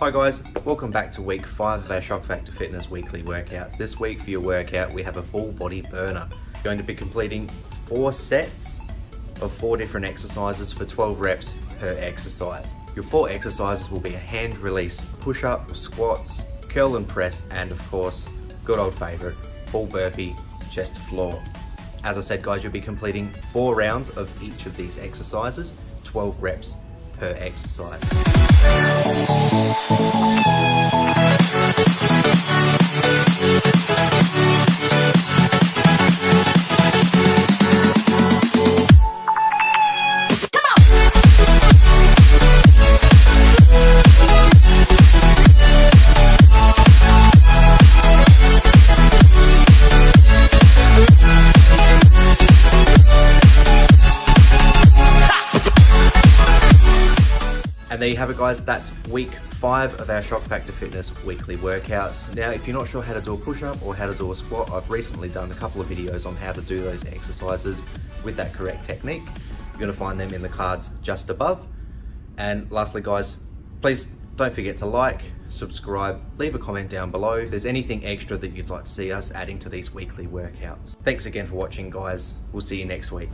Hi guys, welcome back to week 5 of our Shock Factor Fitness weekly workouts. This week for your workout we have a full body burner. You're going to be completing 4 sets of 4 different exercises for 12 reps per exercise. Your 4 exercises will be a hand release push-up, squats, curl and press, and of course, good old favourite, full burpee, chest to floor. As I said guys, you'll be completing 4 rounds of each of these exercises, 12 reps per exercise. And there you have it guys, that's week 5 of our Shock Factor Fitness weekly workouts. Now if you're not sure how to do a push-up or how to do a squat, I've recently done a couple of videos on how to do those exercises with that correct technique. You're going to find them in the cards just above. And lastly guys, please don't forget to like, subscribe, leave a comment down below if there's anything extra that you'd like to see us adding to these weekly workouts. Thanks again for watching guys, we'll see you next week.